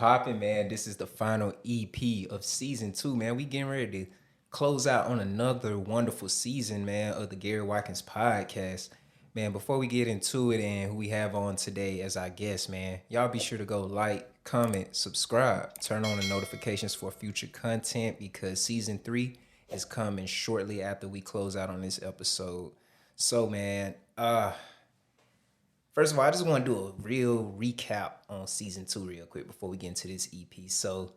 popping, man? This is the final EP of season 2, man. We getting ready to close out on another wonderful season, man, of the Gary Watkins podcast. Man, before we get into it and who we have on today as our guest, man, y'all be sure to go like, comment, subscribe, turn on the notifications for future content because season 3 is coming shortly after we close out on this episode. So, man, first of all, I just want to do a real recap on season 2 real quick before we get into this EP. So,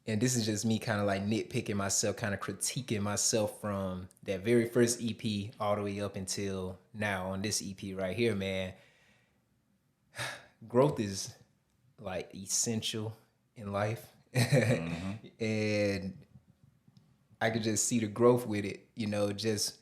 and this is just me kind of like nitpicking myself, kind of critiquing myself from that very first EP all the way up until now on this EP right here, man. Growth is like essential in life. And I could just see the growth with it, just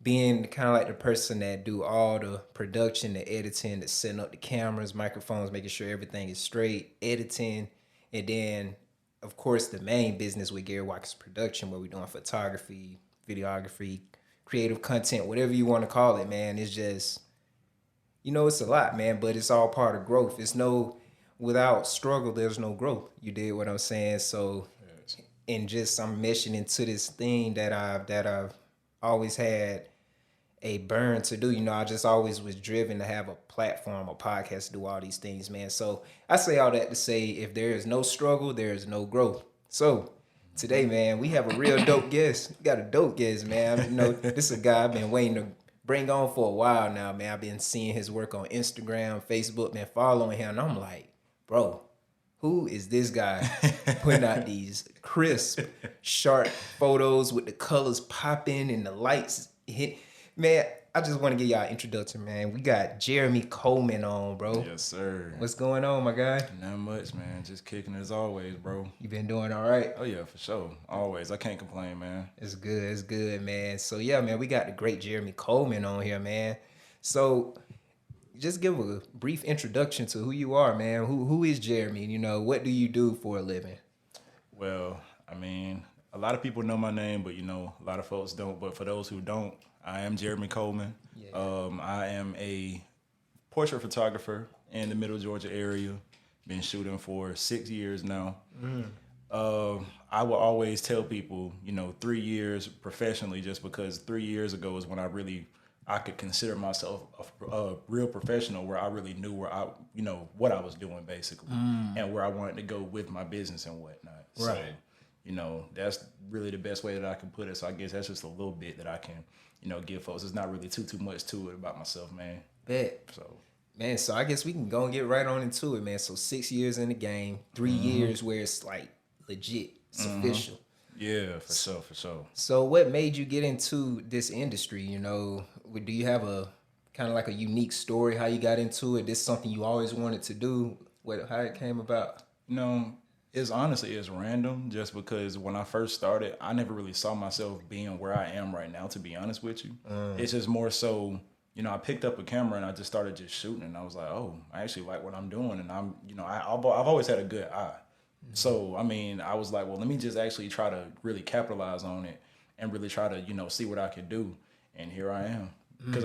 being kind of like the person that do all the production, the editing, the setting up the cameras, microphones, making sure everything is straight, editing, and then, of course, the main business with Gary Watkins Production, where we're doing photography, videography, creative content, whatever you want to call it, man. It's just, it's a lot, man, but it's all part of growth. Without struggle, there's no growth. You did what I'm saying? So, and just I'm meshing into this thing that I've always had a burn to do. I just always was driven to have a platform, a podcast, to do all these things, man. So I say all that to say, if there is no struggle, there is no growth. So today, man, we have a real dope guest. We got a dope guest, man. This is a guy I've been waiting to bring on for a while now, man. I've been seeing his work on Instagram, Facebook, been following him, and I'm like, bro, who is this guy putting out these crisp, sharp photos with the colors popping and the lights hit? Man, I just want to give y'all an introduction, man. We got Jeremy Coleman on, bro. Yes, sir. What's going on, my guy? Not much, man. Just kicking as always, bro. You been doing all right? Oh, yeah, for sure. Always. I can't complain, man. It's good, man. So, yeah, man, we got the great Jeremy Coleman on here, man. So, just give a brief introduction to who you are, man. Who is Jeremy? What do you do for a living? Well, I mean, a lot of people know my name, but, a lot of folks don't. But for those who don't, I am Jeremy Coleman. Yeah. I am a portrait photographer in the Middle Georgia area. Been shooting for 6 years now. I will always tell people, 3 years professionally, just because 3 years ago is when I could consider myself a real professional, where I really knew where what I was doing basically, and where I wanted to go with my business and whatnot. Right. So, that's really the best way that I can put it. So I guess that's just a little bit that I can, give folks. It's not really too much to it about myself, man. Bet. So I guess we can go and get right on into it, man. So 6 years in the game, 3 years where it's like legit, it's official. Yeah, for sure. So what made you get into this industry? Do you have a kind of like a unique story how you got into it? This something you always wanted to do? How it came about? It's random, just because when I first started, I never really saw myself being where I am right now, to be honest with you. It's just more so, I picked up a camera and I just started just shooting, and I was like, oh, I actually like what I'm doing, and I've always had a good eye. So, I was like, well, let me just actually try to really capitalize on it and really try to, see what I could do. And here I am. Because,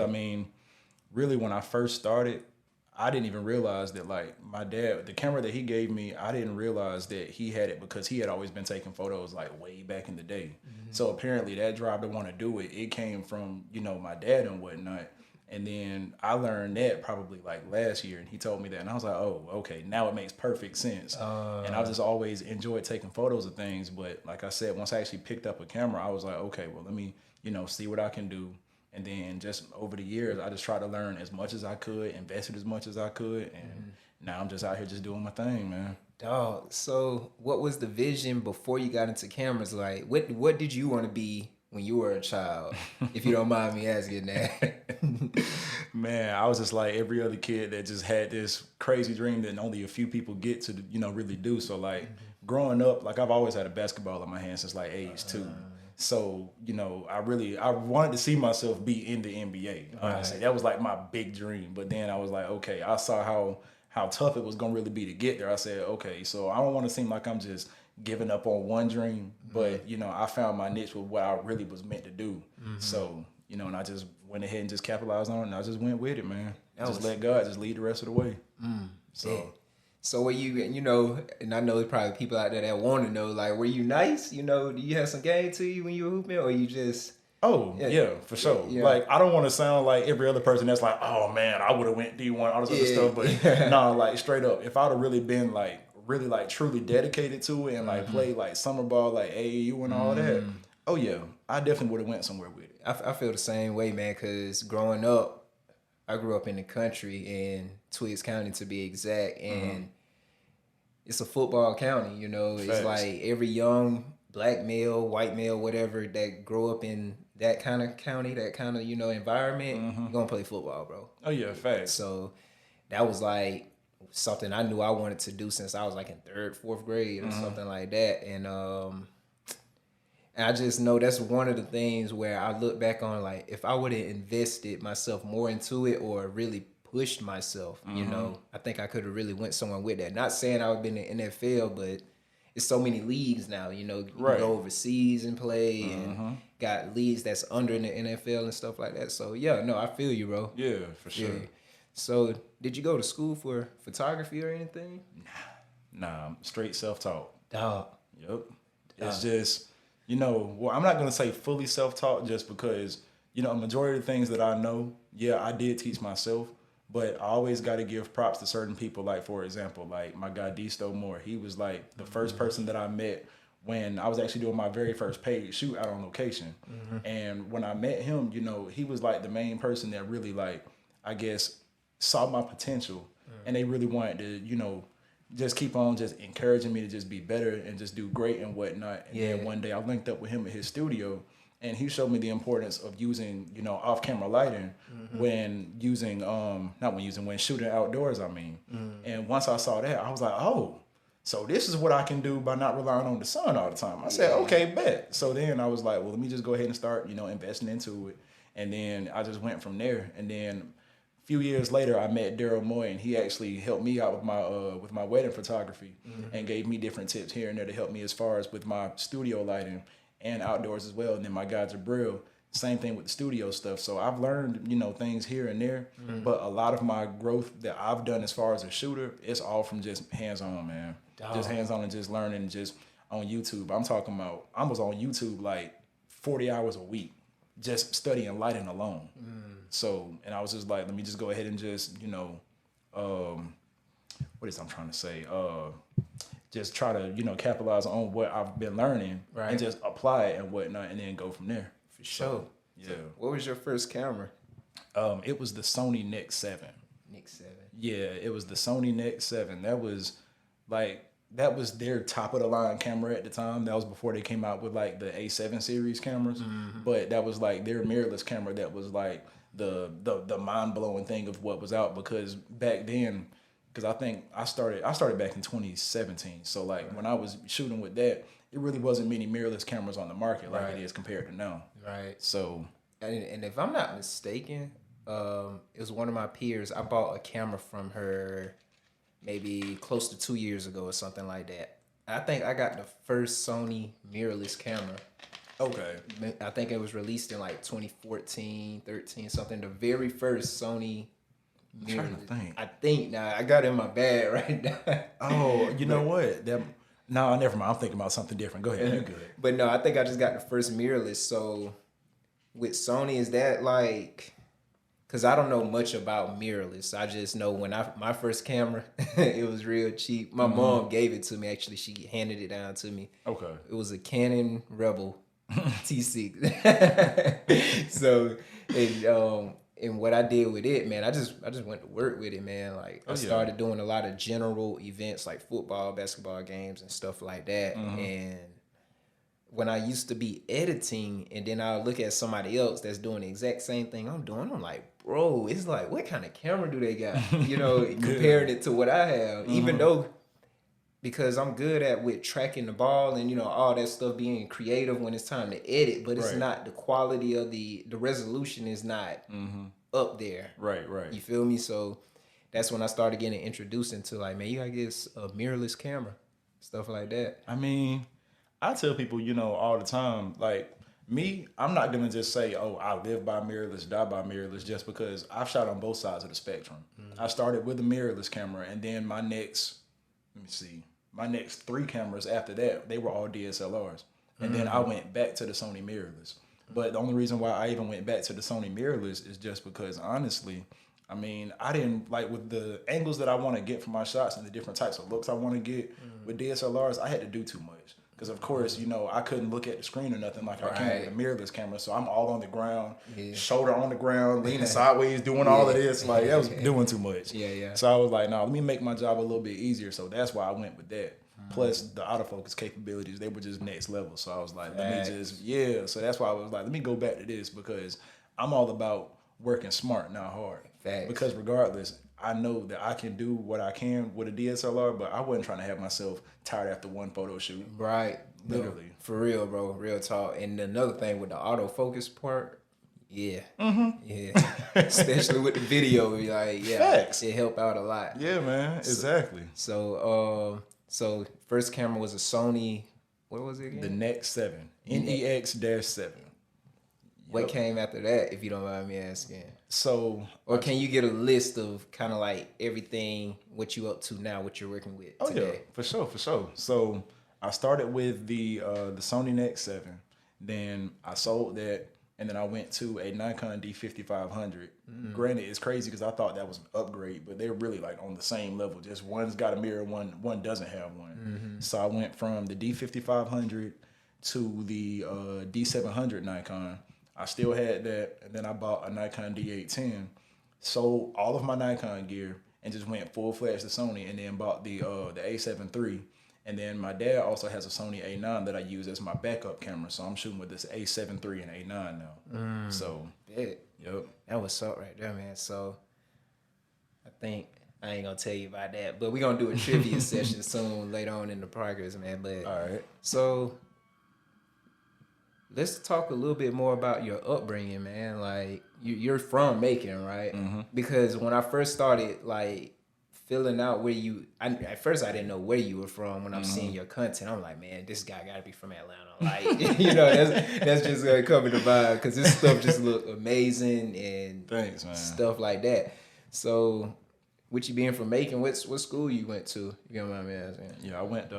really when I first started, I didn't even realize that, like, my dad, the camera that he gave me, I didn't realize that he had it because he had always been taking photos, like, way back in the day. So apparently that drive to want to do it, it came from, my dad and whatnot. And then I learned that probably like last year, and he told me that, and I was like, oh, okay, now it makes perfect sense. And I've just always enjoyed taking photos of things, but like I said, once I actually picked up a camera, I was like, okay, well, let me, see what I can do. And then just over the years, I just tried to learn as much as I could, invested as much as I could, and now I'm just out here just doing my thing, man. Dog, so what was the vision before you got into cameras? Like, what did you want to be when you were a child, if you don't mind me asking that? Man, I was just like every other kid that just had this crazy dream that only a few people get to, really do. So, like, growing up, like, I've always had a basketball in my hand since, like, age 2. So, I wanted to see myself be in the NBA, honestly. That was, like, my big dream. But then I was like, okay, I saw how tough it was going to really be to get there. I said, okay, so I don't want to seem like I'm just giving up on one dream, but, I found my niche with what I really was meant to do. So, and I just went ahead and just capitalized on it, and I just went with it, man. Let God just lead the rest of the way. So, So were you know, and I know there's probably people out there that want to know, like, were you nice? You know, do you have some game to you when you were hooping, or you just, Oh yeah, yeah, for yeah, sure. yeah, Like I don't want to sound like every other person that's like, oh man, I would have went D1, all this other yeah, stuff. But yeah. nah, like straight up, if I'd have really been like really like truly dedicated to it and like played like summer ball, like AAU and all that, oh yeah, I definitely would have went somewhere with it. I feel the same way, man. Cause growing up, I grew up in the country in Twiggs County, to be exact, and it's a football county. You know, it's Facts. like every young black male, white male, whatever that grow up in that kind of county, that kind of environment, you're gonna play football, bro. Oh yeah, facts. So that was like something I knew I wanted to do since I was like in third, fourth grade or something like that. And I just know that's one of the things where I look back on, like, if I would have invested myself more into it or really pushed myself, I think I could have really went somewhere with that. Not saying I would have been in the NFL, but it's so many leagues now, you can Right. go overseas and play and got leagues that's under the NFL and stuff like that. So yeah, no, I feel you, bro. Yeah, for sure. Yeah. So did you go to school for photography or anything? Nah, straight self-taught. Dog. Yep. It's just, well, I'm not going to say fully self-taught just because, a majority of the things that I know, yeah, I did teach myself, but I always got to give props to certain people. Like, for example, like my guy Disto Moore, he was like the first person that I met when I was actually doing my very first paid shoot out on location. And when I met him, he was like the main person that really like, I guess, saw my potential and they really wanted to, just keep on just encouraging me to just be better and just do great and whatnot. And then one day I linked up with him at his studio and he showed me the importance of using, off-camera lighting when using, when shooting outdoors, I mean. And once I saw that, I was like, oh, so this is what I can do by not relying on the sun all the time. I said, okay, bet. So then I was like, well, let me just go ahead and start, investing into it. And then I just went from there. And then few years later, I met Daryl Moy, and he actually helped me out with my wedding photography and gave me different tips here and there to help me as far as with my studio lighting and outdoors as well. And then my guy Jabril, same thing with the studio stuff. So I've learned, things here and there, but a lot of my growth that I've done as far as a shooter, it's all from just hands-on, man. Just hands-on and just learning just on YouTube. I'm talking about, I was on YouTube like 40 hours a week just studying lighting alone. So, and I was just like, let me just go ahead and just, what is I'm trying to say? Just try to, capitalize on what I've been learning and just apply it and whatnot and then go from there. For sure. Yeah. So what was your first camera? It was the Sony Nex 7. Nex 7. Yeah, it was the Sony Nex 7. That was their top of the line camera at the time. That was before they came out with like the A7 series cameras. But that was like their mirrorless camera that was like the mind blowing thing of what was out, because back then, because I think I started back in 2017. So like when I was shooting with that, it really wasn't many mirrorless cameras on the market like it is compared to now. Right. So And if I'm not mistaken, it was one of my peers. I bought a camera from her maybe close to 2 years ago or something like that. I think I got the first Sony mirrorless camera. okay. I think it was released in like 2014, 13, something. The very first Sony mirrorless. I'm trying to think. I think now I got it in my bag right now. Oh, you know what? No, never mind. I'm thinking about something different. Go ahead. You good. But no, I think I just got the first mirrorless. So with Sony, is that like, because I don't know much about mirrorless. I just know when my first camera, it was real cheap. My mom gave it to me. Actually, she handed it down to me. Okay. It was a Canon Rebel T6. So, and what I did with it, man, I just went to work with it, man. Like I started doing a lot of general events like football, basketball games, and stuff like that. And when I used to be editing, and then I'll look at somebody else that's doing the exact same thing I'm doing, I'm like, bro, it's like, what kind of camera do they got? Comparing it to what I have, even though, because I'm good with tracking the ball and, all that stuff, being creative when it's time to edit, but it's not the quality of the resolution is not up there. Right. You feel me? So that's when I started getting introduced into like, man, you gotta get a mirrorless camera, stuff like that. I mean, I tell people, all the time, like me, I'm not gonna just say, oh, I live by mirrorless, die by mirrorless, just because I've shot on both sides of the spectrum. I started with a mirrorless camera, and then my next let me see, my next 3 cameras after that, they were all DSLRs. And then I went back to the Sony mirrorless. But the only reason why I even went back to the Sony mirrorless is just because, honestly, I mean, I didn't, like, with the angles that I want to get from my shots and the different types of looks I want to get with DSLRs, I had to do too much. Because, of course, you know, I couldn't look at the screen or nothing like I can with a mirrorless camera. So I'm all on the ground, shoulder on the ground, leaning sideways, doing all of this. Like, that was doing too much. So I was like, no, let me make my job a little bit easier. So that's why I went with that. Plus, the autofocus capabilities, they were just next level. So I was like, let me just, so that's why I was like, let me go back to this because I'm all about working smart, not hard. Because regardless, I know that I can do what I can with a DSLR, but I wasn't trying to have myself tired after one photo shoot. Right. Literally. No, for real, bro. Real talk. And another thing with the autofocus part, especially with the video, like, Facts. it helped out a lot. Yeah, man. Exactly. So first camera was a Sony, what was it again? The Nex 7. NEX-7. What came after that, if you don't mind me asking? So, or can you get a list of kind of like everything, what you up to now, what you're working with today? Yeah, for sure. So I started with the Sony Nex 7. Then I sold that, and then I went to a Nikon D5500. Granted, it's crazy because I thought that was an upgrade, but they're really like on the same level. Just one's got a mirror, one doesn't have one. So I went from the D5500 to the D700 Nikon. I still had that, and then I bought a Nikon D810, sold all of my Nikon gear, and just went full-fledged to Sony, and then bought the A7 III. And then my dad also has a Sony A9 that I use as my backup camera, so I'm shooting with this A7 III and A9 now. So, yep. That was up right there, man. So, I think I ain't gonna tell you about that, but we're gonna do a trivia session soon later on in the progress, man. But all right. So, let's talk a little bit more about your upbringing, man. Like, you're from Macon, right? Because when I first started, like, filling out where at first I didn't know where you were from. When I'm seeing your content, I'm like, man, this guy gotta be from Atlanta. Like, you know, that's just gonna cover the vibe because this stuff just look amazing and thanks, man. Stuff like that. So, with you being from Macon, what school you went to? You know what I mean? Yeah, I went to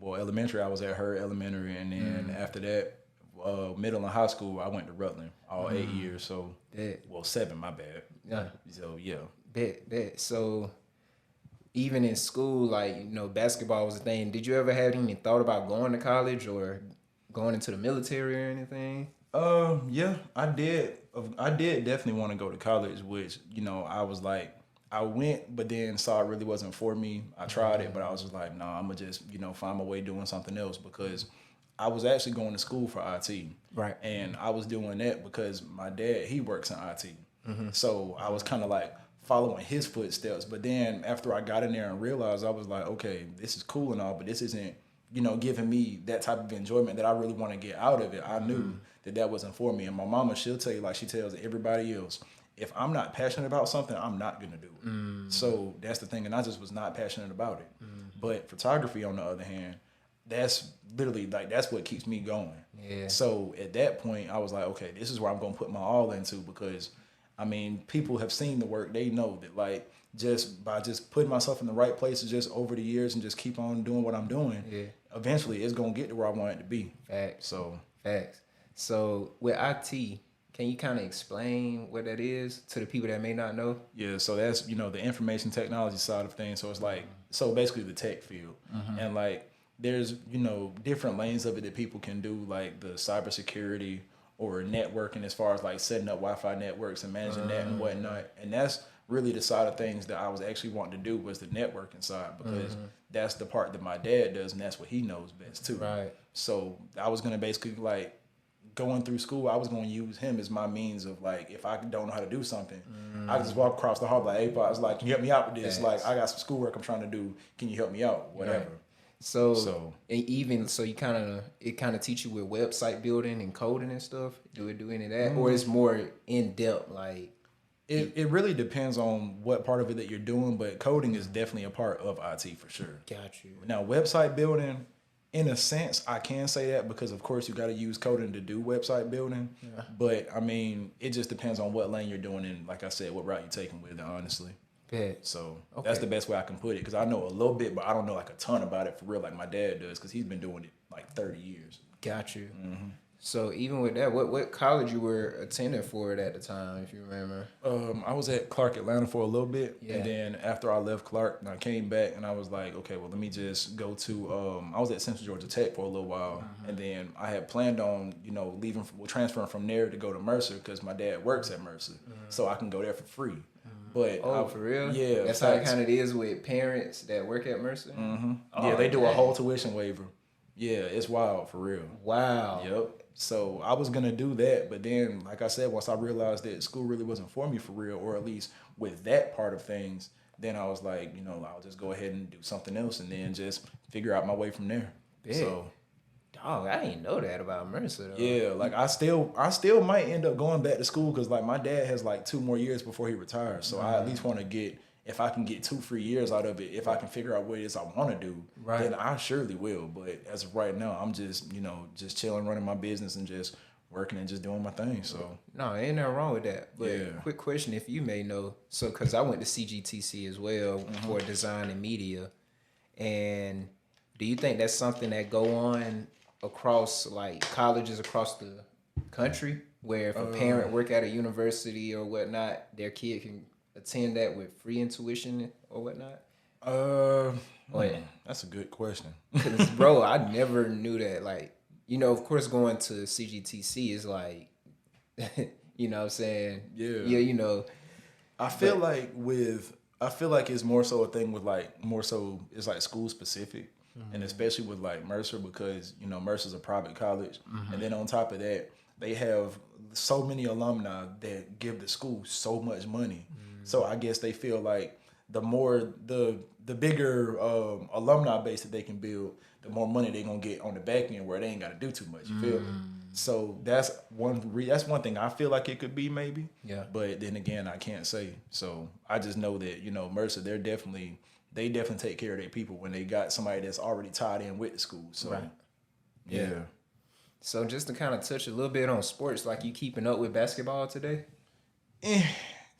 elementary. I was at Hurd Elementary, and then after that, middle and high school, I went to Rutland all 8 years. So, 7, my bad. Yeah. So yeah. Bet. So, even in school, like, you know, basketball was a thing. Did you ever have any thought about going to college or going into the military or anything? Yeah, I did. I did definitely want to go to college, which, you know, I was like, I went, but then saw it really wasn't for me. I tried it, but I was just like, nah, I'm going to just, you know, find my way doing something else because I was actually going to school for IT. Right. And I was doing that because my dad, he works in IT. So I was kind of like following his footsteps. But then after I got in there and realized, I was like, okay, this is cool and all, but this isn't, you know, giving me that type of enjoyment that I really want to get out of it. I knew that wasn't for me. And my mama, she'll tell you, like she tells everybody else, if I'm not passionate about something, I'm not going to do it. So that's the thing. And I just was not passionate about it. But photography, on the other hand, that's literally like, that's what keeps me going. Yeah. So at that point, I was like, okay, this is where I'm going to put my all into because, I mean, people have seen the work. They know that, like, just by just putting myself in the right places just over the years and just keep on doing what I'm doing, eventually it's going to get to where I want it to be. Facts. So with IT, can you kind of explain what that is to the people that may not know? Yeah, so that's, you know, the information technology side of things. So it's like, so basically the tech field. And like, there's, you know, different lanes of it that people can do, like the cybersecurity or networking as far as like setting up Wi-Fi networks and managing that and whatnot. And that's really the side of things that I was actually wanting to do was the networking side because that's the part that my dad does and that's what he knows best too. Right. So I was going to basically like going through school, I was going to use him as my means of like, if I don't know how to do something, I just walk across the hall like, hey, I was like, can you help me out with this? Like, I got some schoolwork I'm trying to do. Can you help me out? Whatever. Right. So you kind of teach you with website building and coding and stuff. Do it do any of that, or it's more in depth? Like it really depends on what part of it that you're doing, but coding is definitely a part of IT for sure. Got you. Now website building, in a sense, I can say that because of course you got to use coding to do website building. Yeah. But I mean, it just depends on what lane you're doing and, like I said, what route you're taking with it. Honestly. Bet. So Okay. that's the best way I can put it, because I know a little bit, but I don't know like a ton about it for real, like my dad does, because he's been doing it like 30 years. Got you. So even with that, what college you were attending for it at the time, if you remember? I was at Clark Atlanta for a little bit, Yeah. and then after I left Clark, I came back and I was like, okay, well, let me just go to. I was at Central Georgia Tech for a little while, and then I had planned on transferring from there to go to Mercer, because my dad works at Mercer, so I can go there for free. But For real? Yeah, That's how it kind of is with parents that work at Mercer. Yeah, they do a whole tuition waiver. Yeah, it's wild for real. Wow. Yep. So I was gonna do that, but then, like I said, once I realized that school really wasn't for me for real, or at least with that part of things, then I was like, I'll just go ahead and do something else, and then just figure out my way from there. Big. So, dog, I didn't know that about Mercer though. yeah, like I still might end up going back to school, because like my dad has like 2 more years before he retires, so I at least want to get. If I can get 2 free years out of it, if I can figure out what it is I want to do, then I surely will. But as of right now, I'm just, just chilling, running my business, and just working and just doing my thing. So no, ain't nothing wrong with that. But Yeah. quick question, if you may know, so because I went to CGTC as well for design and media, and do you think that's something that go on across like colleges across the country, where if a parent work at a university or whatnot, their kid can attend that with free tuition or whatnot? That's a good question. Because, bro, I never knew that. Like, of course, going to CGTC is like, you know what I'm saying? Yeah. Yeah, I feel like it's more so a thing with like, more so it's like school specific, and especially with like Mercer, because Mercer's a private college, and then on top of that, they have so many alumni that give the school so much money. So I guess they feel like the bigger alumni base that they can build, the more money they're gonna get on the back end, where they ain't gotta do too much. You feel me? So that's one thing I feel like it could be, maybe. Yeah. But then again, I can't say. So I just know that Mercer, they definitely take care of their people when they got somebody that's already tied in with the school. So Right. yeah. So just to kind of touch a little bit on sports, like you keeping up with basketball today?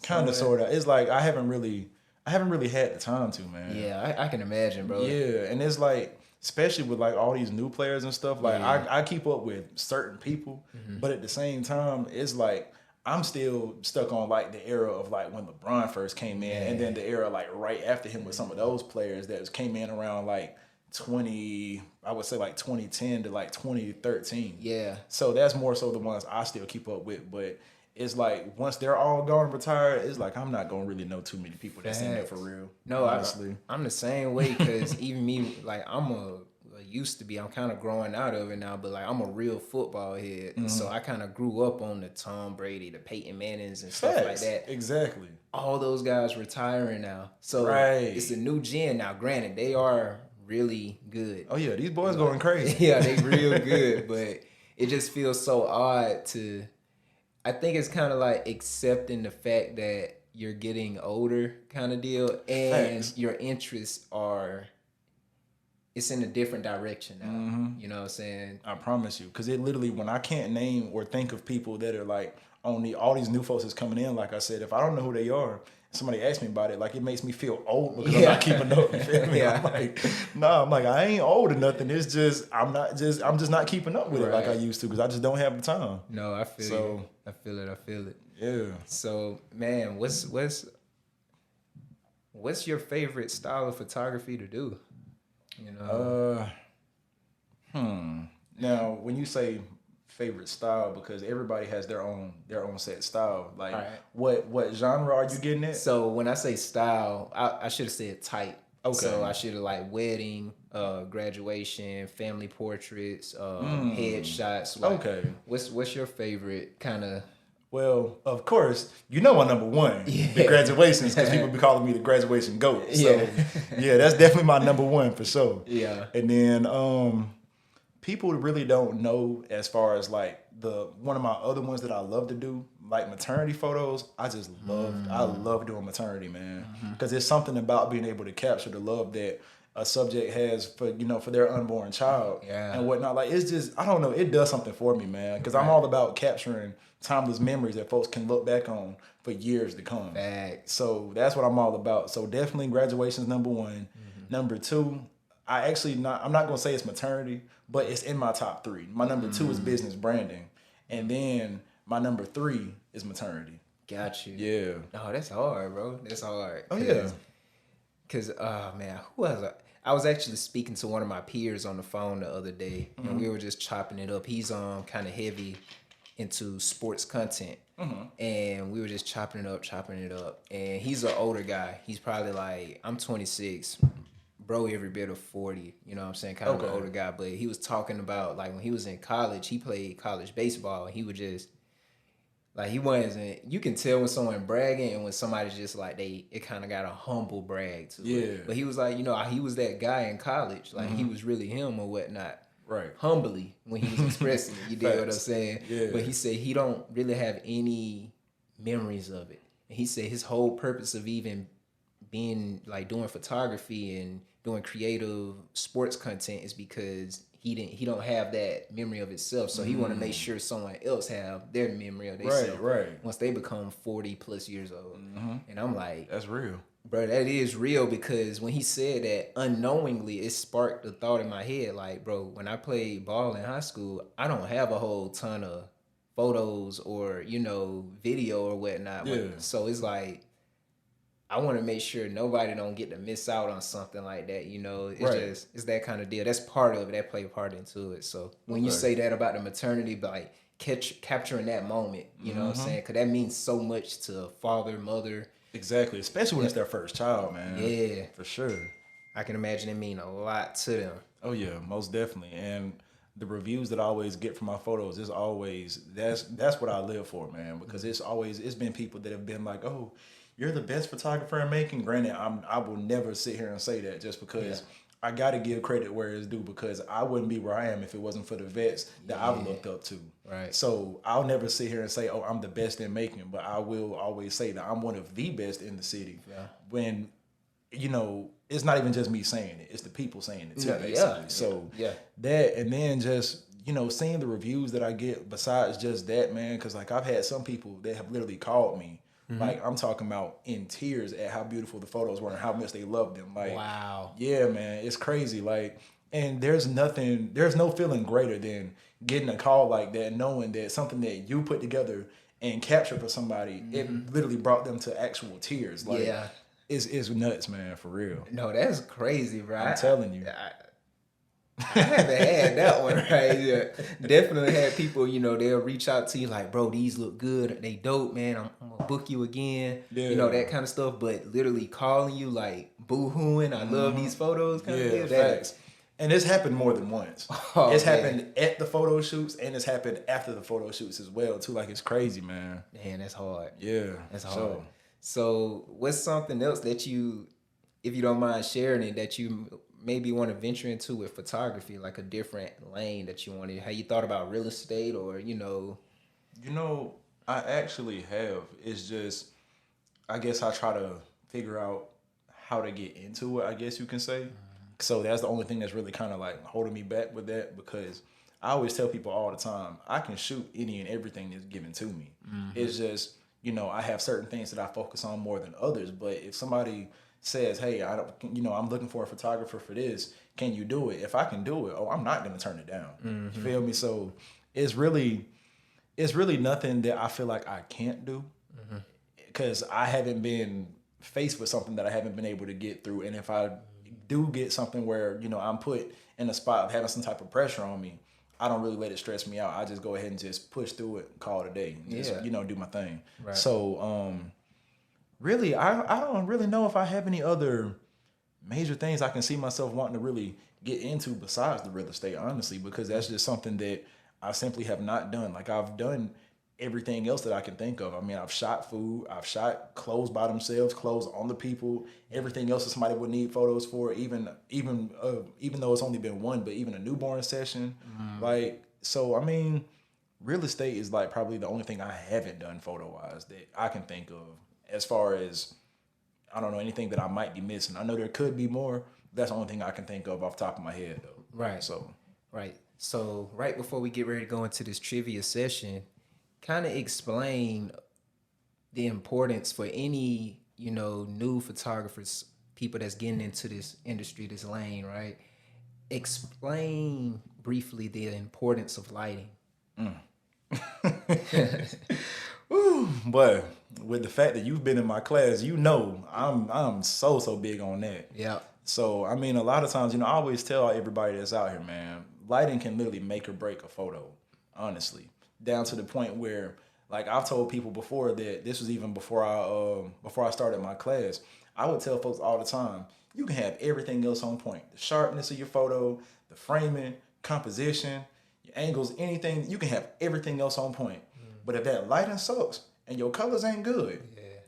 Kind of, sort of. It's like I haven't really had the time to, man. Yeah, I can imagine, bro. Yeah, and it's like, especially with like all these new players and stuff, like Yeah. I keep up with certain people, but at the same time, it's like I'm still stuck on like the era of like when LeBron first came in, and then the era like right after him with some of those players that came in around like 2010 to like 2013. Yeah. So that's more so the ones I still keep up with, but it's like once they're all gone and retired, it's like I'm not gonna really know too many people that's in there for real. No, honestly. I'm the same way, because even me, like I'm used to be, I'm kind of growing out of it now, but like I'm a real football head. So I kind of grew up on the Tom Brady, the Peyton Mannings and stuff like that. Exactly. All those guys retiring now. So it's a new gen now. Granted, they are really good. Oh yeah, these boys going crazy. Yeah, they real good, but it just feels so odd to, I think it's kind of like accepting the fact that you're getting older kind of deal, and your interests it's in a different direction now. You know what I'm saying? I promise you, because it literally, when I can't name or think of people that are like on all these new folks that's coming in, like I said, if I don't know who they are, somebody asks me about it, like it makes me feel old because I'm not keeping up. You feel me? I'm like, I ain't old or nothing. It's just I'm just not keeping up with it like I used to, because I just don't have the time. No, I feel you. I feel it. Yeah. So, man, what's your favorite style of photography to do? Now, when you say favorite style, because everybody has their own set style, like what genre are you getting at? So when I say style, I should have said type. Okay. So I should have like wedding, graduation, family portraits, headshots. Like, Okay. What's your favorite kind of? Well, of course, my number one, the graduations, because people be calling me the graduation GOAT. So, yeah, that's definitely my number one for sure. Yeah. And then people really don't know, as far as like one of my other ones that I love to do, like maternity photos. I love doing maternity, man, because there's something about being able to capture the love that a subject has for for their unborn child Yeah. and whatnot. Like it's just I don't know, it does something for me, man, because I'm Right. all about capturing timeless memories that folks can look back on for years to come. Facts. So that's what I'm all about. So definitely graduation's number one. Number two, I'm not gonna say it's maternity, but it's in my top three. My number two is business branding, and then my number three is maternity. Got you. Yeah. Oh, that's hard, bro. That's hard. Oh yeah. Cause man, who was I was actually speaking to one of my peers on the phone the other day, and we were just chopping it up. He's kind of heavy into sports content, and we were just chopping it up. And he's an older guy. He's probably like, I'm 26, bro, every bit of 40. You know what I'm saying? Kind of an older guy, but he was talking about like when he was in college, he played college baseball, and he would just like he wasn't. You can tell when someone bragging and when somebody's just like it kind of got a humble brag to it. But he was like, he was that guy in college. Like he was really him or whatnot. Right. Humbly when he was expressing it. You dig what I'm saying? Yeah. But he said he don't really have any memories of it. And he said his whole purpose of even being like doing photography and doing creative sports content is because he don't have that memory of itself. So he want to make sure someone else have their memory of themselves. Right. Once they become 40 plus years old. And I'm like, That's real. bro, that is real, because when he said that, unknowingly, it sparked the thought in my head. Like, bro, when I played ball in high school, I don't have a whole ton of photos or, video or whatnot. Yeah. So it's like, I want to make sure nobody don't get to miss out on something like that. It's that kind of deal. That's part of it. That play a part into it. So when you say that about the maternity, like capturing that moment, you know what I'm saying? Because that means so much to father, mother. Exactly, especially when it's their first child, man. Yeah. For sure. I can imagine it mean a lot to them. Oh yeah, most definitely. And the reviews that I always get from my photos is always that's what I live for, man. Because it's been people that have been like, "Oh, you're the best photographer in making." Granted, I will never sit here and say that, just because I got to give credit where it's due, because I wouldn't be where I am if it wasn't for the vets that I've looked up to. Right. So I'll never sit here and say, "Oh, I'm the best in making," but I will always say that I'm one of the best in the city. Yeah. When it's not even just me saying it; it's the people saying it too. Yeah, basically. yeah, So yeah. that, and then just seeing the reviews that I get besides just that, man, because like I've had some people that have literally called me, like I'm talking about in tears at how beautiful the photos were and how much they loved them. Like, Wow. yeah, man, it's crazy. Like, and there's no feeling greater than getting a call like that, knowing that something that you put together and captured for somebody, it literally brought them to actual tears. Like, Yeah. It's nuts, man, for real. No, that's crazy, bro. I'm telling you. I haven't had that one, right? Yeah. Definitely had people, they'll reach out to you like, bro, these look good. They dope, man. I'm going to book you again. Yeah. That kind of stuff. But literally calling you like boo-hooing, I love these photos. Kind of deal. Facts. And it's happened more than once. Oh, it's man. happened at the photo shoots, and it's happened after the photo shoots as well, too. Like, it's crazy, man. Man, that's hard. Yeah. That's hard. So what's something else that you, if you don't mind sharing it, that you maybe want to venture into with photography, like a different lane that you wanted? Have you thought about real estate or, I actually have. It's just, I guess I try to figure out how to get into it, I guess you can say. So that's the only thing that's really kind of like holding me back with that, because I always tell people all the time, I can shoot any and everything that's given to me. It's just, I have certain things that I focus on more than others. But if somebody says, "Hey, I'm looking for a photographer for this, can you do it?" If I can do it, I'm not gonna turn it down. You feel me? So it's really nothing that I feel like I can't do, because I haven't been faced with something that I haven't been able to get through. And if I do get something where I'm put in a spot of having some type of pressure on me, I don't really let it stress me out. I just go ahead and just push through it, call it a day, and just do my thing. Right. So really, I don't really know if I have any other major things I can see myself wanting to really get into besides the real estate, honestly, because that's just something that I simply have not done. Like, I've done everything else that I can think of. I mean, I've shot food, I've shot clothes by themselves, clothes on the people, everything else that somebody would need photos for, even though it's only been one, but even a newborn session. Like, so, I mean, real estate is like probably the only thing I haven't done photo-wise that I can think of, as far as, I don't know, anything that I might be missing. I know there could be more, that's the only thing I can think of off the top of my head, though. Right. So, Right. So right before we get ready to go into this trivia session, kind of explain the importance for any, new photographers, people that's getting into this industry, this lane, right? Explain briefly the importance of lighting. Woo, but with the fact that you've been in my class, I'm so big on that. Yeah. So I mean, a lot of times, I always tell everybody that's out here, man, lighting can literally make or break a photo. Honestly, down to the point where, like, I've told people before that this was even before I started my class. I would tell folks all the time, you can have everything else on point: the sharpness of your photo, the framing, composition, your angles, anything. You can have everything else on point. But if that lighting sucks and your colors ain't good,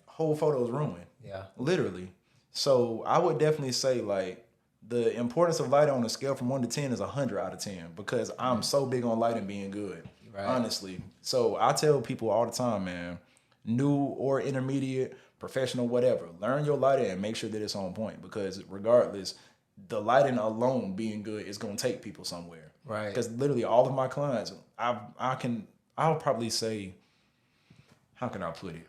whole photo is ruined. Yeah. Literally. So I would definitely say, like, the importance of lighting on a scale from 1 to 10 is 100 out of 10 because I'm so big on lighting being good. Right. Honestly. So I tell people all the time, man, new or intermediate, professional, whatever, learn your lighting and make sure that it's on point because regardless, the lighting alone being good is going to take people somewhere. Right. Because literally all of my clients, I'll probably say, how can I put it?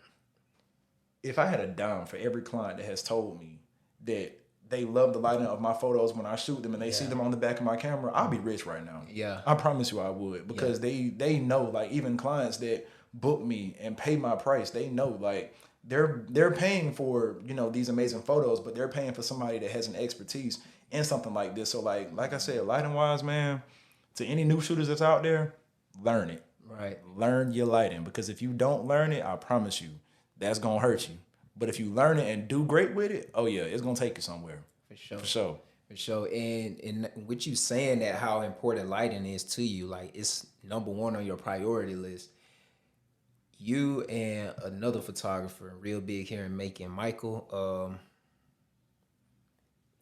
If I had a dime for every client that has told me that they love the lighting of my photos when I shoot them and they see them on the back of my camera, I'll be rich right now. Yeah. I promise you I would because they know, like, even clients that book me and pay my price, they know, like, they're paying for, these amazing photos, but they're paying for somebody that has an expertise in something like this. So like I said, lighting wise, man, to any new shooters that's out there, learn it. Right. Learn your lighting because if you don't learn it, I promise you, that's going to hurt you. But if you learn it and do great with it, oh yeah, it's going to take you somewhere. For sure. For sure. For sure. And with you saying that how important lighting is to you, like it's number one on your priority list. You and another photographer, real big here in Macon, Michael,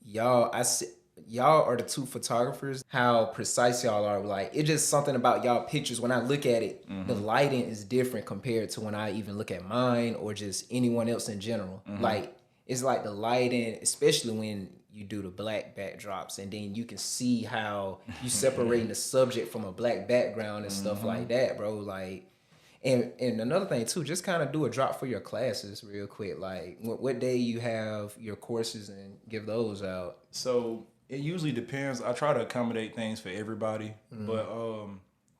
y'all are the two photographers. How precise y'all are. Like, it's just something about y'all pictures. When I look at it, the lighting is different compared to when I even look at mine or just anyone else in general. Like, it's like the lighting, especially when you do the black backdrops, and then you can see how you separating the subject from a black background and stuff like that, bro. Like, and another thing too, just kind of do a drop for your classes real quick. Like, what day you have your courses and give those out. So it usually depends. I try to accommodate things for everybody, but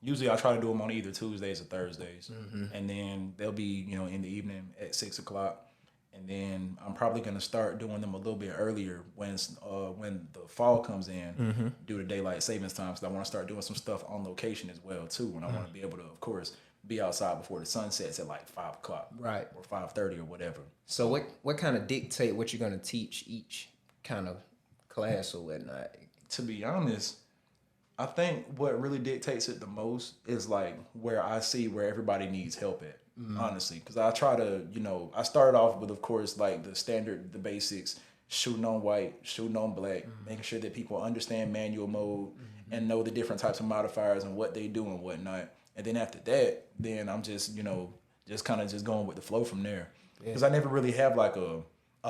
usually I try to do them on either Tuesdays or Thursdays, and then they'll be in the evening at 6 o'clock, and then I'm probably gonna start doing them a little bit earlier when the fall comes in due to daylight savings time. So I want to start doing some stuff on location as well too, and I want to be able to, of course, be outside before the sun sets at like 5 o'clock, right, or 5:30 or whatever. So what kind of dictate what you're gonna teach each kind of class or whatnot? To be honest, I think what really dictates it the most is like where I see where everybody needs help at, honestly. Because I try to, I started off with, of course, like the standard, the basics, shooting on white, shooting on black, making sure that people understand manual mode and know the different types of modifiers and what they do and whatnot. And then after that, then I'm just, just kind of just going with the flow from there. Because I never really have like a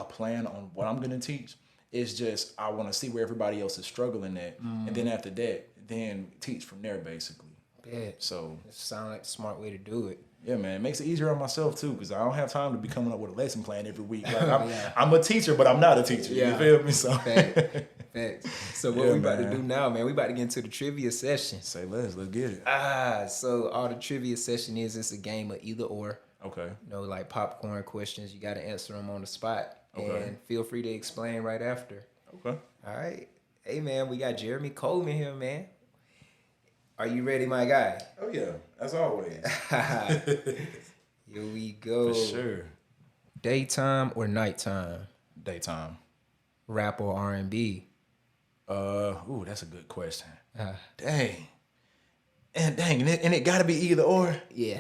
plan on what I'm going to teach. It's just I want to see where everybody else is struggling at, and then after that, then teach from there basically. Yeah. So it sounds like a smart way to do it. Yeah, man, it makes it easier on myself too because I don't have time to be coming up with a lesson plan every week. Like I'm a teacher, but I'm not a teacher. You feel me? So. Facts. So what we about to do now, man? We about to get into the trivia session. Say let's get it. So all the trivia session is it's a game of either or. Okay. Like popcorn questions. You got to answer them on the spot. Okay. And feel free to explain right after. Okay. All right. Hey, man, we got Jeremy Coleman here, man. Are you ready, my guy? Oh, yeah. As always. Here we go. For sure. Daytime or nighttime? Daytime. Rap or R&B? Ooh, that's a good question. Dang. And it got to be either or? Yeah.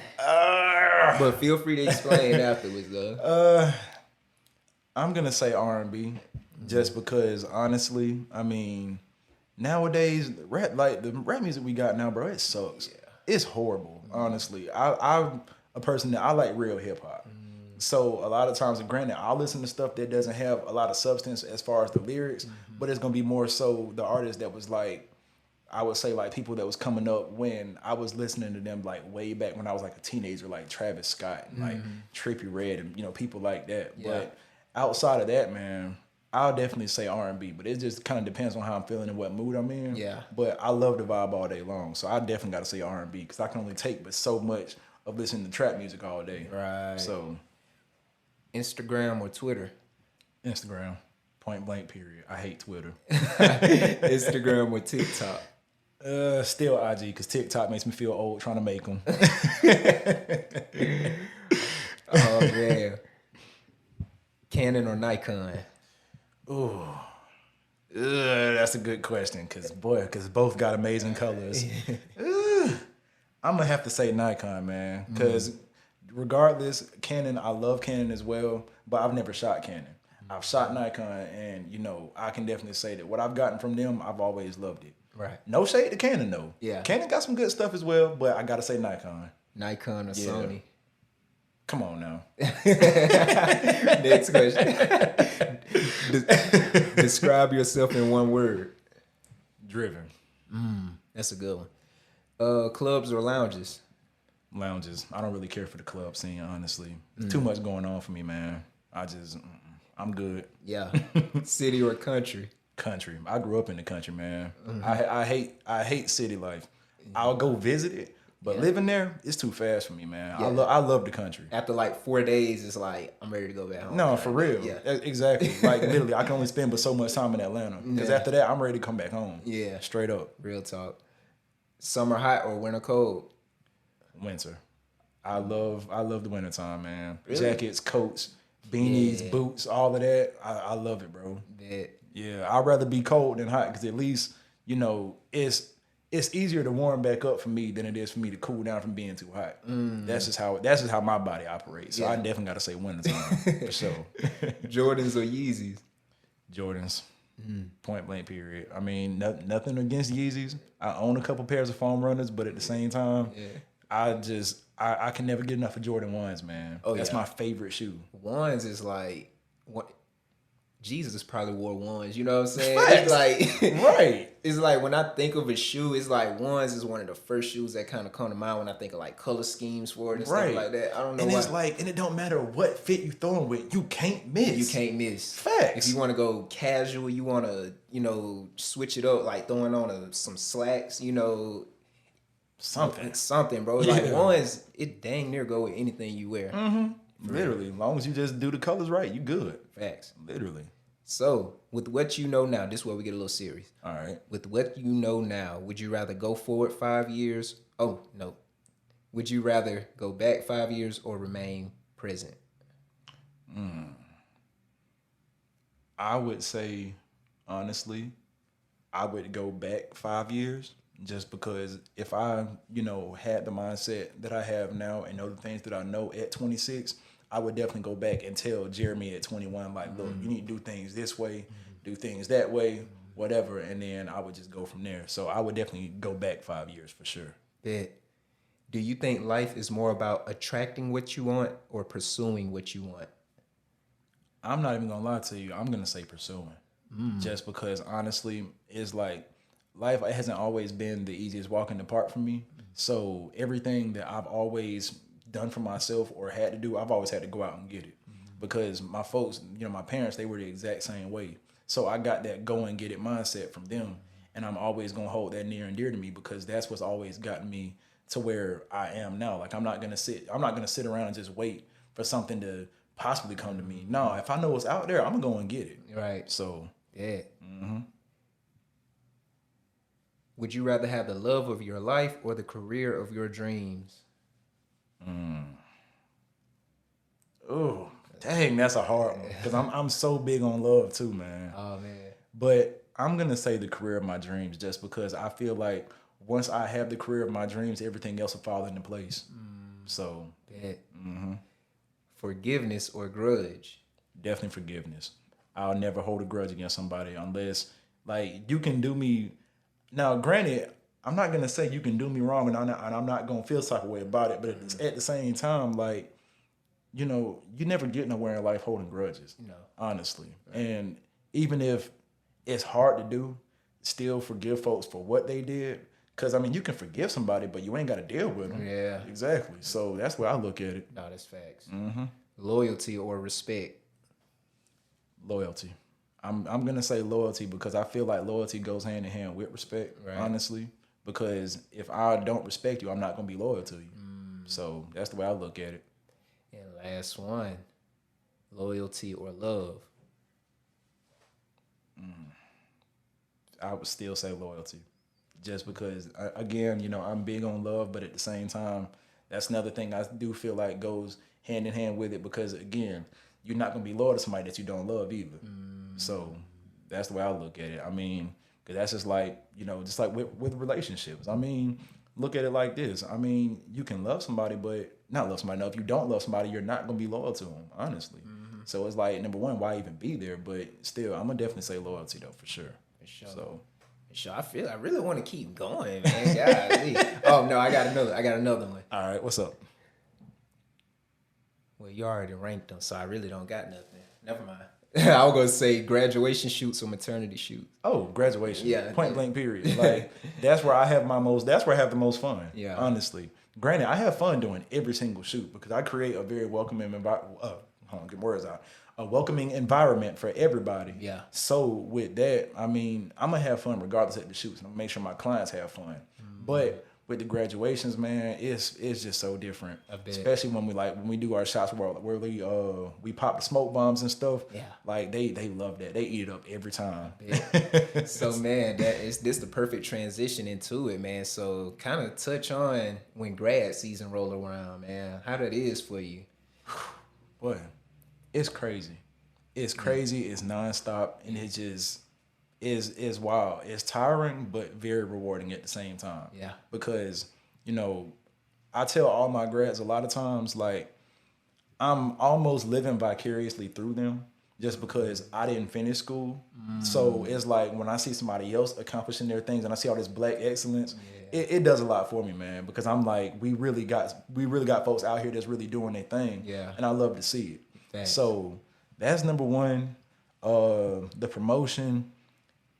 But feel free to explain afterwards, though. I'm gonna say R&B, just because honestly, I mean, nowadays the rap music we got now, bro, it sucks. Yeah. It's horrible, honestly. I'm a person that I like real hip hop. So a lot of times, granted, I'll listen to stuff that doesn't have a lot of substance as far as the lyrics, but it's gonna be more so the artist that was like, I would say like people that was coming up when I was listening to them like way back when I was like a teenager, like Travis Scott and like Trippie Redd and people like that. Yeah. But outside of that, man, I'll definitely say R&B, but it just kind of depends on how I'm feeling and what mood I'm in. Yeah. But I love the vibe all day long, so I definitely got to say R&B because I can only take but so much of listening to trap music all day. Right. So Instagram or Twitter? Instagram, point blank, period. I hate Twitter. Instagram or TikTok? Still IG because TikTok makes me feel old trying to make them. Oh man. Canon or Nikon? Ooh. That's a good question because both got amazing colors. I'm gonna have to say Nikon, man, because regardless, Canon, I love Canon as well, but I've never shot Canon. I've shot Nikon, and I can definitely say that what I've gotten from them, I've always loved it. Right. No shade to Canon though. Yeah. Canon got some good stuff as well, but I gotta say Nikon. Nikon or Sony? Come on now. Next question. Describe yourself in one word. Driven. That's a good one. Clubs or lounges? Lounges. I don't really care for the club scene, honestly. Too much going on for me, man. I'm good. Yeah. City or country? Country. I grew up in the country, man. I hate city life. I'll go visit it, but living there, it's too fast for me, man. Yeah. I love the country. After like 4 days, it's like, I'm ready to go back home. No, for real. Yeah. Exactly. Like literally, I can only spend but so much time in Atlanta. Because after that, I'm ready to come back home. Yeah. Straight up. Real talk. Summer hot or winter cold? Winter. I love the winter time, man. Really? Jackets, coats, beanies, boots, all of that. I love it, bro. Bet. Yeah, I'd rather be cold than hot because at least, it's easier to warm back up for me than it is for me to cool down from being too hot. That's just how my body operates. So I definitely got to say wintertime for sure. Jordans or Yeezys? Jordans, point blank, period. I mean, nothing against Yeezys. I own a couple pairs of foam runners, but at the same time, I can never get enough of Jordan 1s, man. That's my favorite shoe. Ones is like, what? Jesus probably wore ones, you know what I'm saying? Facts. It's like Right. It's like when I think of a shoe, it's like ones is one of the first shoes that kind of come to mind when I think of like color schemes for it and stuff like that. I don't know. And why. it's like, and it don't matter what fit you throwing with, you can't miss. You can't miss. Facts. If you want to go casual, you want to, switch it up, like throwing on some slacks, something, bro. Yeah. Like ones, it dang near go with anything you wear. Literally, as long as you just do the colors right, you good. Facts. Literally. So, with what you know now, this is where we get a little serious. All right. With what you know now, would you rather go forward 5 years? Oh, no. Would you rather go back 5 years or remain present? I would say, honestly, I would go back 5 years just because if I, had the mindset that I have now and know the things that I know at 26, I would definitely go back and tell Jeremy at 21, like, look, you need to do things this way, do things that way, whatever. And then I would just go from there. So I would definitely go back 5 years for sure. Bet. Do you think life is more about attracting what you want or pursuing what you want? I'm not even going to lie to you. I'm going to say pursuing. Just because, honestly, it's like life hasn't always been the easiest walk in the park for me. So everything that I've always done for myself or had to do, I've always had to go out and get it. Because my folks, my parents, they were the exact same way. So I got that go and get it mindset from them. And I'm always going to hold that near and dear to me because that's what's always gotten me to where I am now. Like I'm not going to sit around and just wait for something to possibly come to me. No, if I know it's out there, I'm going to go and get it. Right. So, yeah. Would you rather have the love of your life or the career of your dreams? Oh, dang, that's a hard one. Because I'm so big on love too, man. Oh, man. But I'm going to say the career of my dreams just because I feel like once I have the career of my dreams, everything else will fall into place. So, Bet. Forgiveness or grudge? Definitely forgiveness. I'll never hold a grudge against somebody unless, like, you can do me. Now, granted, I'm not going to say you can do me wrong and I'm not going to feel some type of way about it. But at the same time, like, you never get nowhere in life holding grudges. No. Honestly. Right. And even if it's hard to do, still forgive folks for what they did. Because, I mean, you can forgive somebody, but you ain't got to deal with them. Yeah. Exactly. So that's where I look at it. No, that's facts. Mm-hmm. Loyalty or respect? Loyalty. I'm going to say loyalty because I feel like loyalty goes hand in hand with respect, right. Honestly. Because if I don't respect you, I'm not going to be loyal to you. So that's the way I look at it. And last one, loyalty or love? I would still say loyalty. Just because, again, I'm big on love, but at the same time, that's another thing I do feel like goes hand in hand with it because, again, you're not going to be loyal to somebody that you don't love either. So that's the way I look at it. I mean, because that's just like, just like with relationships. I mean, look at it like this. I mean, you can love somebody, but not love somebody. No, if you don't love somebody, you're not going to be loyal to them, honestly. So it's like, number one, why even be there? But still, I'm going to definitely say loyalty, though, for sure. For sure. So. Sure, I really want to keep going, man. Golly. Oh no, I got another one. All right, what's up? Well, you already ranked them, so I really don't got nothing. Never mind. I was gonna say graduation shoots or maternity shoots. Oh, graduation. Yeah. Point blank period. Like that's where I have the most fun. Yeah. Honestly. Granted, I have fun doing every single shoot because I create a very welcoming get words out. A welcoming environment for everybody. Yeah. So with that, I mean, I'm gonna have fun regardless of the shoots, and I'm gonna make sure my clients have fun. But with the graduations, man, it's just so different. Especially when we do our shots where we pop the smoke bombs and stuff. Yeah. Like they love that. They eat it up every time. So man, this the perfect transition into it, man. So kind of touch on when grad season roll around, man. How that is for you. Boy. It's crazy. It's crazy. It's nonstop, and it just is wild. It's tiring, but very rewarding at the same time. Yeah. Because I tell all my grads a lot of times, like I'm almost living vicariously through them, just because I didn't finish school. So it's like when I see somebody else accomplishing their things, and I see all this Black excellence. Yeah. It does a lot for me, man. Because I'm like, we really got folks out here that's really doing their thing. Yeah. And I love to see it. Thanks. So that's number one. The promotion,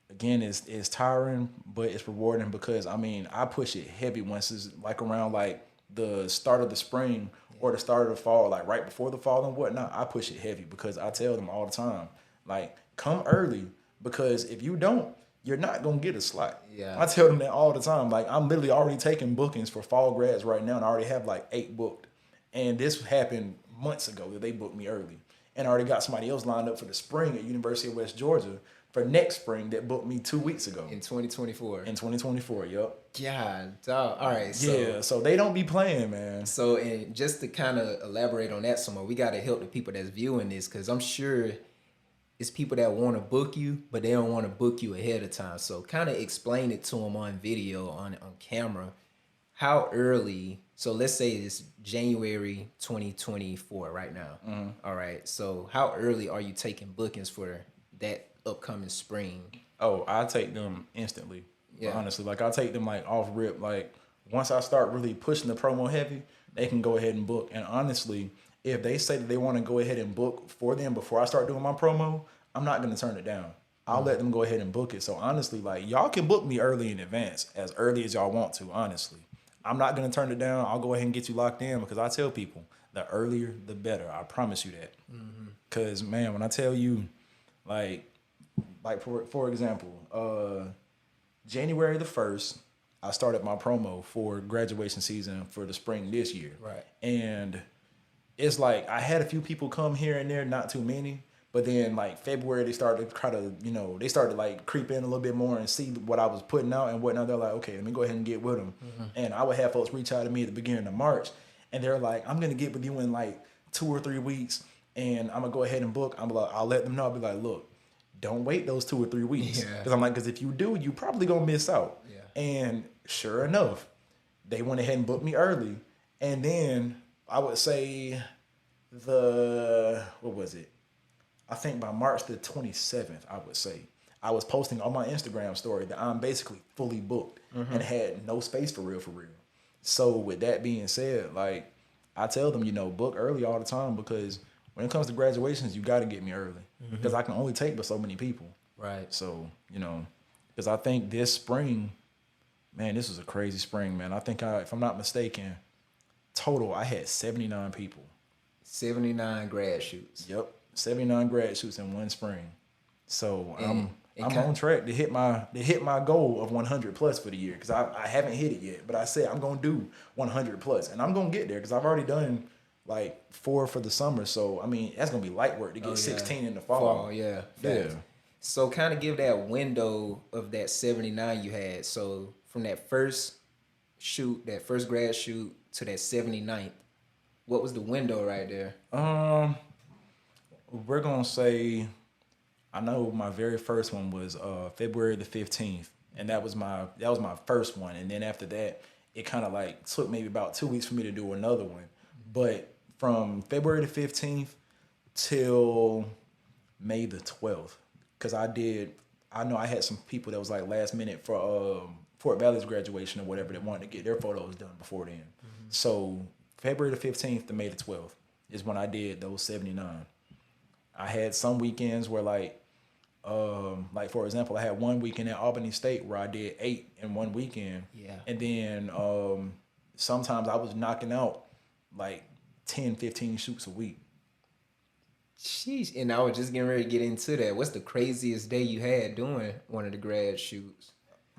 again, is tiring, but it's rewarding because, I mean, I push it heavy once it's like around like the start of the spring or the start of the fall, like right before the fall and whatnot. I push it heavy because I tell them all the time, like, come early because if you don't, you're not going to get a slot. Yeah. I tell them that all the time. Like, I'm literally already taking bookings for fall grads right now, and I already have like 8 booked. And this happened months ago that they booked me early. And I already got somebody else lined up for the spring at University of West Georgia for next spring that booked me 2 weeks ago. In 2024. In 2024, yep. God, dog. All right. So, yeah, so they don't be playing, man. So, and just to kind of elaborate on that some more, we got to help the people that's viewing this because I'm sure it's people that want to book you, but they don't want to book you ahead of time. So kind of explain it to them on video, on camera. How early... So let's say it's January 2024 right now. Mm-hmm. All right. So how early are you taking bookings for that upcoming spring? Oh, I take them instantly. Yeah. Honestly, like I take them like off rip. Like once I start really pushing the promo heavy, they can go ahead and book. And honestly, if they say that they want to go ahead and book for them before I start doing my promo, I'm not going to turn it down. I'll let them go ahead and book it. So honestly, like y'all can book me early in advance, as early as y'all want to, honestly. I'm not going to turn it down. I'll go ahead and get you locked in because I tell people the earlier, the better. I promise you that. Because, man, when I tell you, like for example, January the 1st, I started my promo for graduation season for the spring this year. Right. And it's like I had a few people come here and there, not too many. But then, like, February, they started to try to, they started to, like, creep in a little bit more and see what I was putting out and whatnot. They're like, okay, let me go ahead and get with them. Mm-hmm. And I would have folks reach out to me at the beginning of March. And they're like, I'm going to get with you in, like, 2 or 3 weeks. And I'm going to go ahead and book. I'm like, I'll let them know. I'll be like, look, don't wait those 2 or 3 weeks. Because I'm like, because if you do, you probably going to miss out. Yeah. And sure enough, they went ahead and booked me early. And then I would say what was it? I think by March the 27th, I would say, I was posting on my Instagram story that I'm basically fully booked and had no space for real. So with that being said, like, I tell them, book early all the time because when it comes to graduations, you got to get me early because I can only take but so many people. Right. So, because I think this spring, man, this was a crazy spring, man. I think if I'm not mistaken, total, I had 79 people. 79 grad shoots. Yep. 79 grad shoots in one spring. So I'm and on track to hit my goal of 100 plus for the year because I haven't hit it yet. But I said I'm gonna do 100 plus, and I'm gonna get there because I've already done like 4 for the summer. So I mean that's gonna be light work to get 16 in the fall. Yeah. Yeah. So kind of give that window of that 79 you had. So from that first shoot, that first grad shoot to that 79th, what was the window right there? We're gonna say, I know my very first one was February the 15th, and that was my first one. And then after that, it kind of like took maybe about 2 weeks for me to do another one. But from February the 15th till May the 12th, because I know I had some people that was like last minute for Fort Valley's graduation or whatever that wanted to get their photos done before then. So February the 15th to May the 12th is when I did those 79. I had some weekends where like for example, I had one weekend at Albany State where I did 8 in one weekend. Yeah. And then sometimes I was knocking out like 10, 15 shoots a week. Sheesh. And I was just getting ready to get into that. What's the craziest day you had doing one of the grad shoots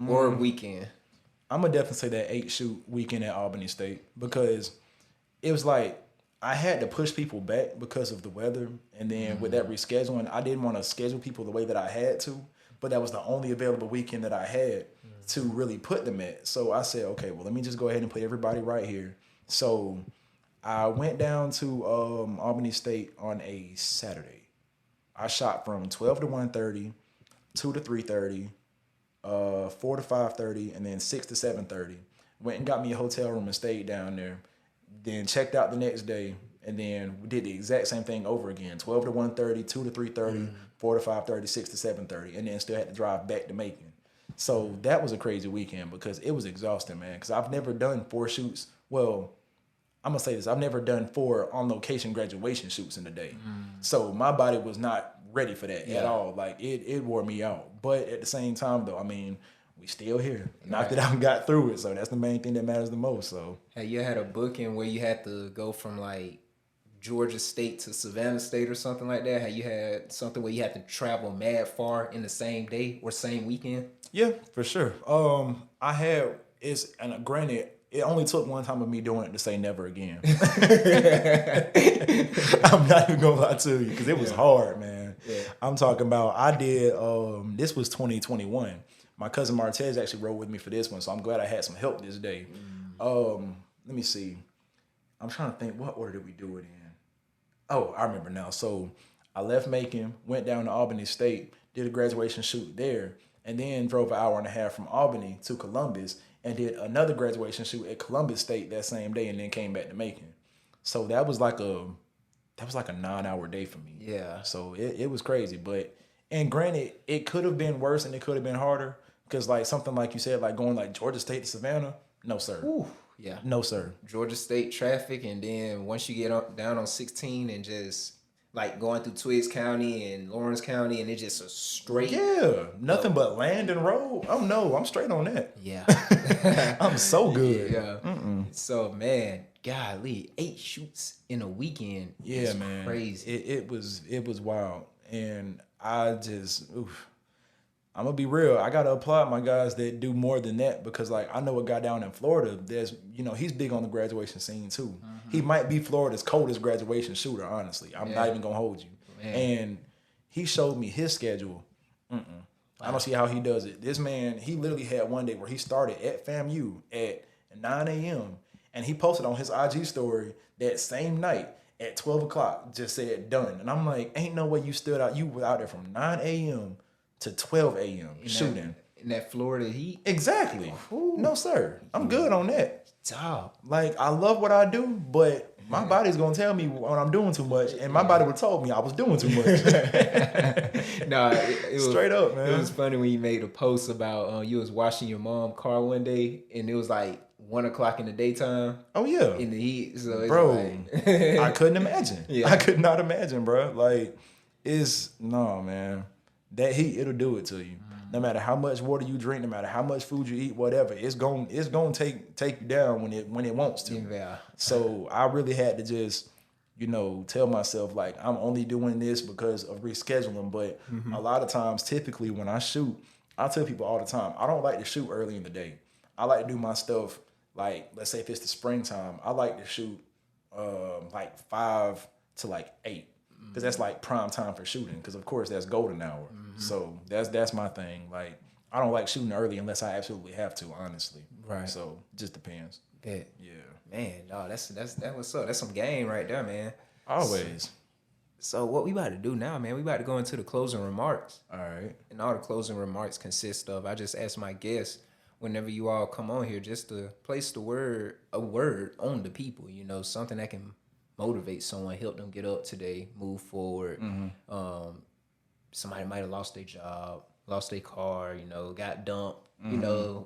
or weekend? I'm gonna definitely say that 8 shoot weekend at Albany State because it was like I had to push people back because of the weather, and then with that rescheduling, I didn't want to schedule people the way that I had to, but that was the only available weekend that I had to really put them at. So I said, okay, well, let me just go ahead and put everybody right here. So I went down to Albany State on a Saturday. I shot from 12 to 1:30, 2 to 3:30, 4 to 5:30, and then 6 to 7:30. Went and got me a hotel room and stayed down there. Then checked out the next day, and then we did the exact same thing over again. 12 to 1:30, 2 to 3:30, 4 to 5:30, 6 to 7:30, and then still had to drive back to Macon. So that was a crazy weekend because it was exhausting, man. Because I've never done 4 shoots. Well, I'm gonna say this: I've never done 4 on location graduation shoots in a day. So my body was not ready for that at all. Like it wore me out. But at the same time, though, I mean, we still here. Knocked it out and got through it. So that's the main thing that matters the most. So Hey, you had a booking where you had to go from like Georgia State to Savannah State or something like that? Have you had something where you had to travel mad far in the same day or same weekend? yeah, for sure. And granted, it only took one time of me doing it to say never again. I'm not even gonna lie to you because it was hard, man. Yeah. I'm talking about I did. This was 2021. My cousin Martez actually rode with me for this one, so I'm glad I had some help this day. Let me see. I'm trying to think, what order did we do it in? Oh, I remember now. So I left Macon, went down to Albany State, did a graduation shoot there, and then drove an hour and a half from Albany to Columbus and did another graduation shoot at Columbus State that same day, and then came back to Macon. So that was like a 9-hour day for me. Yeah. So it was crazy, and granted, it could have been worse and it could have been harder. Because like something like you said, like going like Georgia State to Savannah, no sir. Ooh, yeah. No sir. Georgia State traffic, and then once you get down on 16 and just like going through Twiggs County and Lawrence County, and it's just a straight. Yeah, nothing but land and road. Oh no, I'm straight on that. Yeah. I'm so good. Yeah. So man, golly, 8 shoots in a weekend. Yeah, is man. Crazy. It was wild, and I'm gonna be real. I gotta applaud my guys that do more than that because, like, I know a guy down in Florida. He's big on the graduation scene too. He might be Florida's coldest graduation shooter. Honestly, I'm not even gonna hold you. Man. And he showed me his schedule. Wow. I don't see how he does it. This man, he literally had one day where he started at FAMU at 9 a.m. and he posted on his IG story that same night at 12 o'clock. Just said done, and I'm like, ain't no way you stood out. You were out there from 9 a.m. to 12 a.m. shooting. In that Florida heat? Exactly. Ooh. No, sir. I'm good on that. Top. Like, I love what I do, but my body's going to tell me when I'm doing too much, and my body would have told me I was doing too much. No, it was straight up, man. It was funny when you made a post about you was washing your mom's car one day, and it was like 1 o'clock in the daytime Oh yeah, in the heat. So it's bro. like I couldn't imagine. Yeah. I could not imagine, bro. Like, no, man. That heat, it'll do it to you. No matter how much water you drink, no matter how much food you eat, whatever, it's going take you down when it wants to. Yeah. So I really had to just, tell myself like I'm only doing this because of rescheduling. But a lot of times, typically when I shoot, I tell people all the time, I don't like to shoot early in the day. I like to do my stuff like, let's say if it's the springtime, I like to shoot like 5 to like 8. Because that's like prime time for shooting. Because of course that's golden hour. So that's my thing. Like I don't like shooting early unless I absolutely have to. Honestly, Right. So it just depends. Bet. Yeah, Man, no, that's what's up. That's some game right there, man. always. So what we about to do now, man? We about to go into the closing remarks. All right. And all the closing remarks consist of, I just ask my guests whenever you all come on here just to place a word on the people, something that can motivate someone, help them get up today, move forward. Somebody might have lost their job, lost their car, got dumped,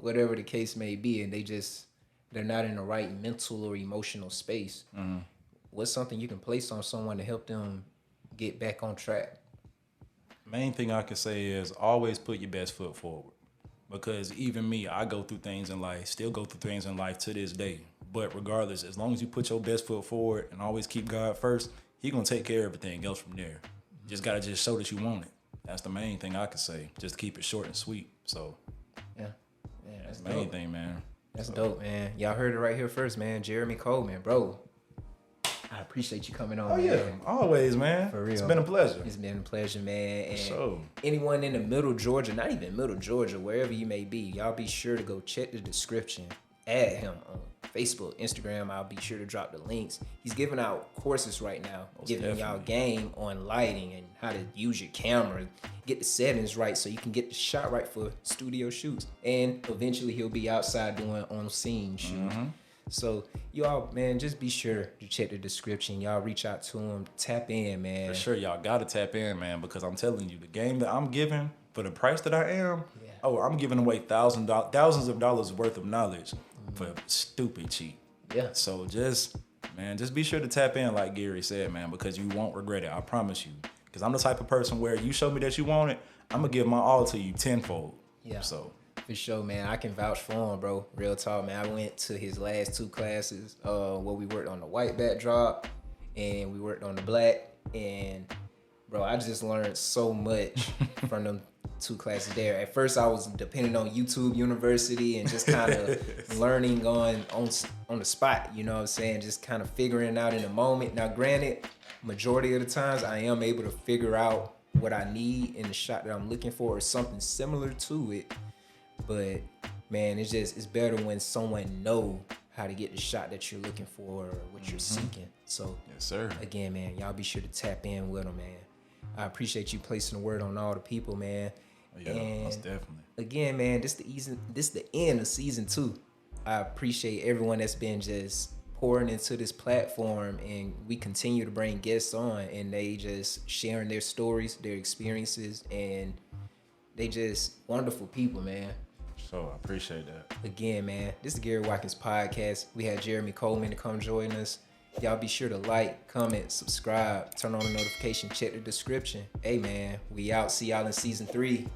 whatever the case may be, and they're not in the right mental or emotional space. What's something you can place on someone to help them get back on track? Main thing I can say is always put your best foot forward. Because even me, I go through things in life, still go through things in life to this day. But regardless, as long as you put your best foot forward and always keep God first, He gonna take care of everything else from there. Just gotta just show that you want it. That's the main thing I can say. Just keep it short and sweet. So Yeah, that's the main dope. thing, man. That's dope, man. Y'all heard it right here first, man. Jeremy Coleman, bro. I appreciate you coming on. Oh yeah, man. always, man. For real. It's been a pleasure. It's been a pleasure, man. And sure. anyone in the middle Georgia, not even middle Georgia, wherever you may be, y'all be sure to go check the description. Add him on Facebook, Instagram. I'll be sure to drop the links. He's giving out courses right now, giving y'all game on lighting and how to use your camera, get the settings right so you can get the shot right for studio shoots. And eventually he'll be outside doing on-scene shoots. So y'all, man, just be sure to check the description. Y'all reach out to him, tap in, man. For sure, y'all gotta tap in, man, because I'm telling you, the game that I'm giving for the price that I am, I'm giving away thousands of dollars worth of knowledge for stupid cheap. Yeah. So just be sure to tap in, like Gary said, man, because you won't regret it. I promise you. Because I'm the type of person where you show me that you want it, I'm gonna give my all to you tenfold. Yeah. So. For sure, man. I can vouch for him, bro. Real talk, man. I went to his last 2 classes where we worked on the white backdrop and we worked on the black. And, bro, I just learned so much from them 2 classes there. At first, I was depending on YouTube University and just kind of learning on the spot, you know what I'm saying? Just kind of figuring it out in the moment. Now, granted, majority of the times, I am able to figure out what I need in the shot that I'm looking for or something similar to it. But man, it's better when someone know how to get the shot that you're looking for or what you're seeking. So Yes, sir. again, man, y'all be sure to tap in with them, man. I appreciate you placing the word on all the people, man. Yeah, most definitely. Again, man, this the end of season 2. I appreciate everyone that's been just pouring into this platform, and we continue to bring guests on, and they just sharing their stories, their experiences, and they just wonderful people, man. So I appreciate that. Again, man, this is Gary Watkins Podcast. We had Jeremy Coleman to come join us. Y'all be sure to like, comment, subscribe, turn on the notification, check the description. Hey, man, we out. See y'all in season 3.